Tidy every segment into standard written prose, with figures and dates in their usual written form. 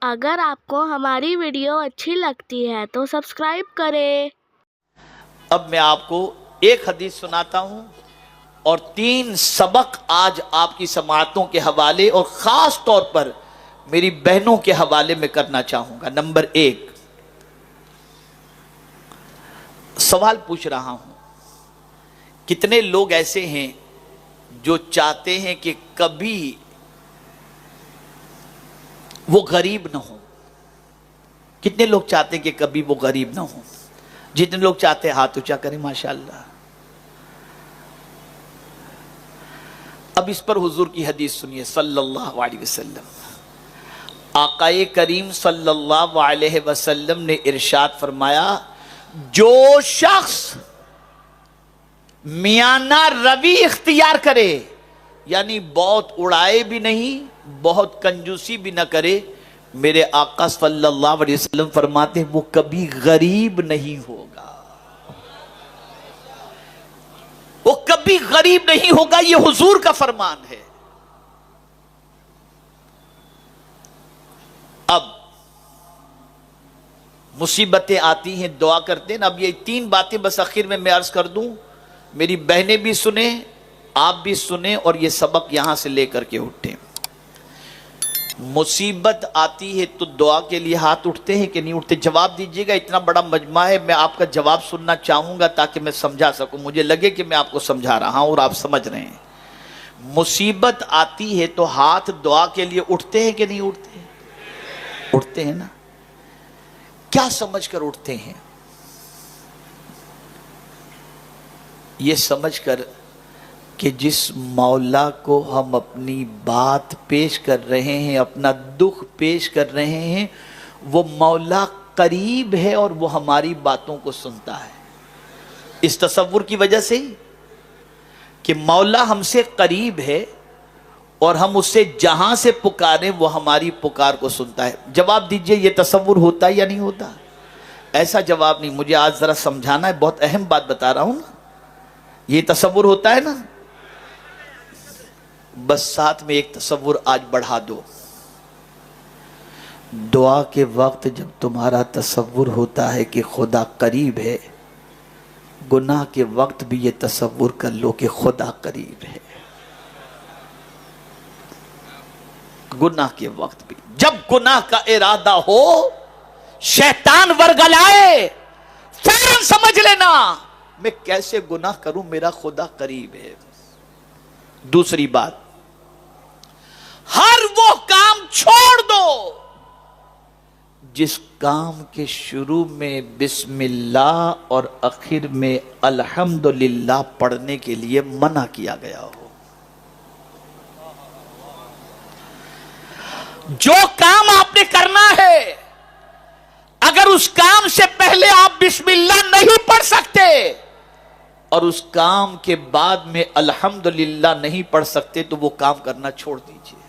अगर आपको हमारी वीडियो अच्छी लगती है तो सब्सक्राइब करें। अब मैं आपको एक हदीस सुनाता हूं और 3 सबक आज आपकी समाअतों के हवाले और खास तौर पर मेरी बहनों के हवाले में करना चाहूंगा। नंबर 1, सवाल पूछ रहा हूं, कितने लोग ऐसे हैं जो चाहते हैं कि कभी वो गरीब ना हो? कितने लोग चाहते हैं कि कभी वो गरीब ना हो? जितने लोग चाहते हैं हाथ ऊंचा करें, माशाअल्लाह। अब इस पर हुजूर की हदीस सुनिए सल्लल्लाहु अलैहि वसल्लम। आकाए करीम सल्लल्लाहु अलैहि वसल्लम ने इरशाद फरमाया, जो शख्स मियाना रवि इख्तियार करे, यानी बहुत उड़ाए भी नहीं, बहुत कंजूसी भी ना करे, मेरे आका सल्लल्लाहु अलैहि वसल्लम फरमाते हैं वो कभी गरीब नहीं होगा। वो कभी गरीब नहीं होगा, ये हुजूर का फरमान है। अब मुसीबतें आती हैं, दुआ करते हैं। अब ये 3 बातें बस आखिर में मैं अर्ज कर दूं, मेरी बहनें भी सुने, आप भी सुने और ये सबक यहां से लेकर के उठे। मुसीबत आती है तो दुआ के लिए हाथ उठते हैं कि नहीं उठते? जवाब दीजिएगा। इतना बड़ा मजमा है, मैं आपका जवाब सुनना चाहूंगा ताकि मैं समझा सकूं, मुझे लगे कि मैं आपको समझा रहा हूं और आप समझ रहे हैं। मुसीबत आती है तो हाथ दुआ के लिए उठते हैं कि नहीं उठते? उठते हैं ना। क्या समझकर उठते हैं? ये समझकर कि जिस मौला को हम अपनी बात पेश कर रहे हैं, अपना दुख पेश कर रहे हैं, वो मौला करीब है और वो हमारी बातों को सुनता है। इस तसव्वुर की वजह से कि मौला हमसे करीब है और हम उससे जहां से पुकारें वो हमारी पुकार को सुनता है। जवाब दीजिए, ये तसव्वुर होता है या नहीं होता? ऐसा जवाब नहीं, मुझे आज जरा समझाना है, बहुत अहम बात बता रहा हूं ना। ये तसव्वुर होता है ना? बस साथ में एक तसव्वुर आज बढ़ा दो। दुआ के वक्त जब तुम्हारा तसव्वुर होता है कि खुदा करीब है, गुनाह के वक्त भी ये तसव्वुर कर लो कि खुदा करीब है। गुनाह के वक्त भी जब गुनाह का इरादा हो, शैतान वर्गलाए, फौरन समझ लेना मैं कैसे गुनाह करूं, मेरा खुदा करीब है। दूसरी बात, हर वो काम छोड़ दो जिस काम के शुरू में बिस्मिल्लाह और आखिर में अल्हम्दुलिल्लाह पढ़ने के लिए मना किया गया हो। जो काम आपने करना है, अगर उस काम से पहले आप बिस्मिल्लाह नहीं पढ़ सकते और उस काम के बाद में अल्हम्दुलिल्लाह नहीं पढ़ सकते, तो वो काम करना छोड़ दीजिए।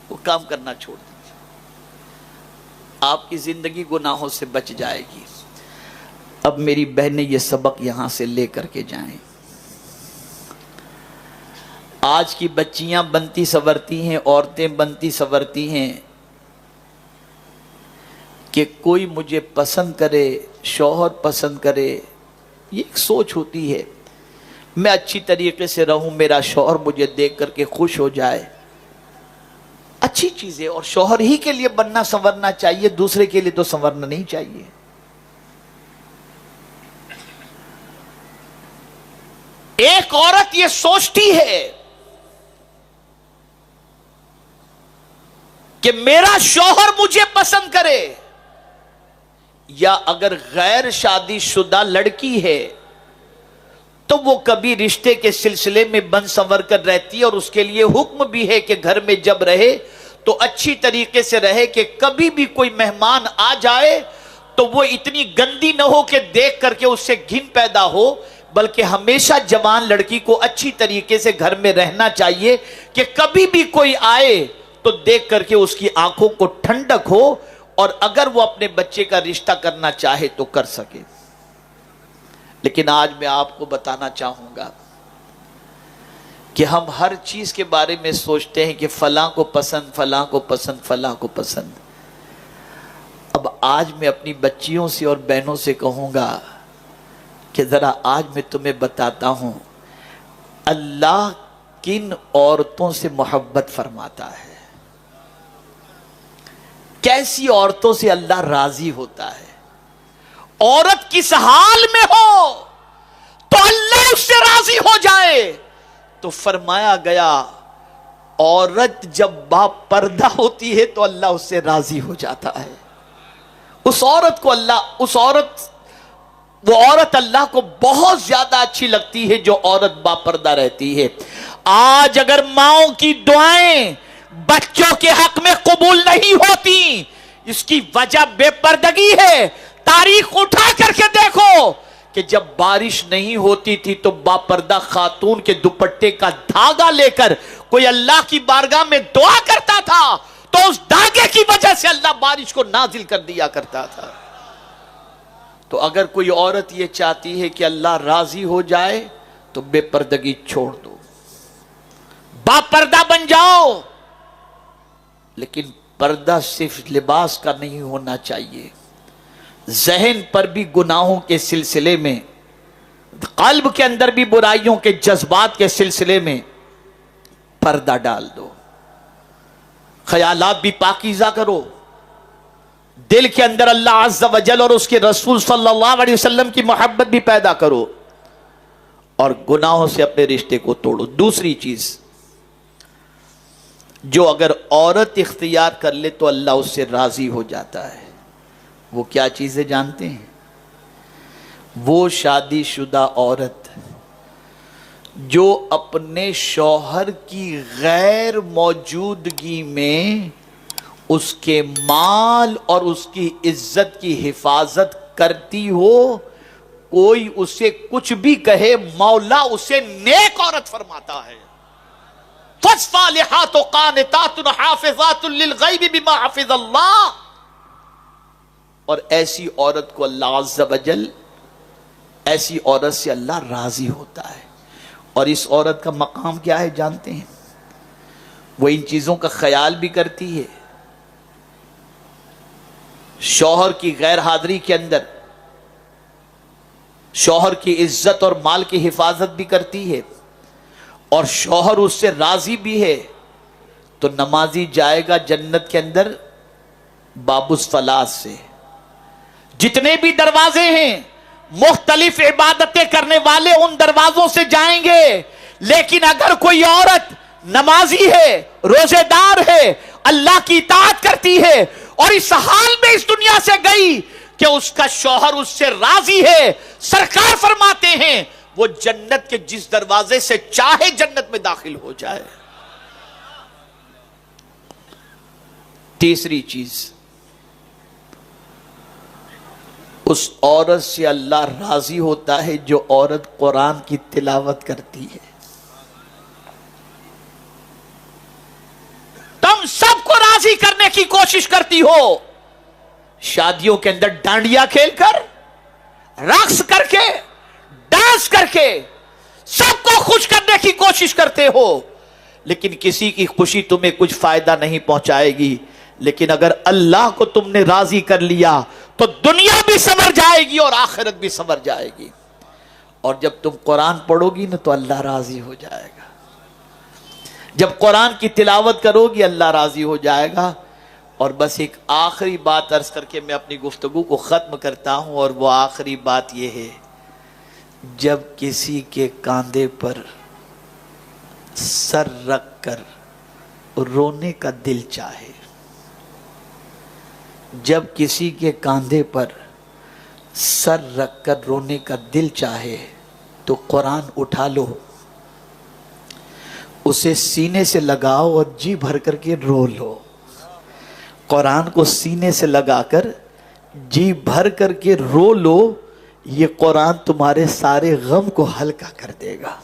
वो काम करना छोड़ दीजिए, आपकी जिंदगी गुनाहों से बच जाएगी। अब मेरी बहनें ये सबक यहां से लेकर के जाएं। आज की बच्चियां बनती संवरती हैं, औरतें बनती संवरती हैं कि कोई मुझे पसंद करे, शौहर पसंद करे। ये एक सोच होती है, मैं अच्छी तरीके से रहूं, मेरा शौहर मुझे देख करके खुश हो जाए। अच्छी चीज है और शौहर ही के लिए बनना संवरना चाहिए, दूसरे के लिए तो संवरना नहीं चाहिए। एक औरत ये सोचती है कि मेरा शौहर मुझे पसंद करे, या अगर गैर शादीशुदा लड़की है तो वो कभी रिश्ते के सिलसिले में बन संवर कर रहती है और उसके लिए हुक्म भी है कि घर में जब रहे तो अच्छी तरीके से रहे, कि कभी भी कोई मेहमान आ जाए तो वो इतनी गंदी न हो कि देख करके उससे घिन पैदा हो, बल्कि हमेशा जवान लड़की को अच्छी तरीके से घर में रहना चाहिए कि कभी भी कोई आए तो देख करके उसकी आंखों को ठंडक हो और अगर वो अपने बच्चे का रिश्ता करना चाहे तो कर सके। लेकिन आज मैं आपको बताना चाहूंगा کہ ہم ہر چیز کے بارے میں سوچتے ہیں کہ فلاں کو پسند، فلاں کو پسند، فلاں کو پسند۔ اب آج میں اپنی بچیوں سے اور بہنوں سے کہوں گا کہ ذرا آج میں تمہیں بتاتا ہوں اللہ کن عورتوں سے محبت فرماتا ہے، کیسی عورتوں سے اللہ راضی ہوتا ہے۔ عورت کس حال میں ہو تو اللہ اس سے راضی ہو جائے، تو فرمایا گیا عورت جب با پردہ ہوتی ہے تو اللہ اس سے راضی ہو جاتا ہے۔ اس عورت کو اللہ، وہ عورت اللہ کو بہت زیادہ اچھی لگتی ہے جو عورت با پردہ رہتی ہے۔ آج اگر ماؤں کی دعائیں بچوں کے حق میں قبول نہیں ہوتی، اس کی وجہ بے پردگی ہے۔ تاریخ اٹھا کر کے دیکھو کہ جب بارش نہیں ہوتی تھی تو با پردہ خاتون کے دوپٹے کا دھاگا لے کر کوئی اللہ کی بارگاہ میں دعا کرتا تھا تو اس دھاگے کی وجہ سے اللہ بارش کو نازل کر دیا کرتا تھا۔ تو اگر کوئی عورت یہ چاہتی ہے کہ اللہ راضی ہو جائے تو بے پردگی چھوڑ دو، با پردہ بن جاؤ، لیکن پردہ صرف لباس کا نہیں ہونا چاہیے، ذہن پر بھی گناہوں کے سلسلے میں، قلب کے اندر بھی برائیوں کے جذبات کے سلسلے میں پردہ ڈال دو، خیالات بھی پاکیزہ کرو، دل کے اندر اللہ عز و جل اور اس کے رسول صلی اللہ علیہ وسلم کی محبت بھی پیدا کرو، اور گناہوں سے اپنے رشتے کو توڑو۔ دوسری چیز جو اگر عورت اختیار کر لے تو اللہ اس سے راضی ہو جاتا ہے، وہ کیا چیزیں جانتے ہیں؟ وہ شادی شدہ عورت جو اپنے شوہر کی غیر موجودگی میں اس کے مال اور اس کی عزت کی حفاظت کرتی ہو، کوئی اسے کچھ بھی کہے مولا اسے نیک عورت فرماتا ہے۔ فالصالحات قانتات حافظات للغیب بما حفظ اللہ، اور ایسی عورت کو اللہ عز و جل، ایسی عورت سے اللہ راضی ہوتا ہے۔ اور اس عورت کا مقام کیا ہے جانتے ہیں؟ وہ ان چیزوں کا خیال بھی کرتی ہے، شوہر کی غیر حاضری کے اندر شوہر کی عزت اور مال کی حفاظت بھی کرتی ہے، اور شوہر اس سے راضی بھی ہے، تو نمازی جائے گا جنت کے اندر باب الصلاۃ سے۔ جتنے بھی دروازے ہیں مختلف عبادتیں کرنے والے ان دروازوں سے جائیں گے، لیکن اگر کوئی عورت نمازی ہے، روزے دار ہے، اللہ کی اطاعت کرتی ہے اور اس حال میں اس دنیا سے گئی کہ اس کا شوہر اس سے راضی ہے، سرکار فرماتے ہیں وہ جنت کے جس دروازے سے چاہے جنت میں داخل ہو جائے۔ تیسری چیز، اس عورت سے اللہ راضی ہوتا ہے جو عورت قرآن کی تلاوت کرتی ہے۔ تم سب کو راضی کرنے کی کوشش کرتی ہو، شادیوں کے اندر ڈانڈیا کھیل کر، رقص کر کے، ڈانس کر کے سب کو خوش کرنے کی کوشش کرتے ہو، لیکن کسی کی خوشی تمہیں کچھ فائدہ نہیں پہنچائے گی۔ لیکن اگر اللہ کو تم نے راضی کر لیا تو دنیا بھی سنور جائے گی اور آخرت بھی سنور جائے گی۔ اور جب تم قرآن پڑھو گی نا تو اللہ راضی ہو جائے گا، جب قرآن کی تلاوت کرو گی اللہ راضی ہو جائے گا۔ اور بس ایک آخری بات عرض کر کے میں اپنی گفتگو کو ختم کرتا ہوں، اور وہ آخری بات یہ ہے، جب کسی کے کاندھے پر سر رکھ کر رونے کا دل چاہے، جب کسی کے کاندھے پر سر رکھ کر رونے کا دل چاہے تو قرآن اٹھا لو، اسے سینے سے لگاؤ اور جی بھر کر کے رو لو۔ قرآن کو سینے سے لگا کر جی بھر کر کے رو لو، یہ قرآن تمہارے سارے غم کو ہلکا کر دے گا۔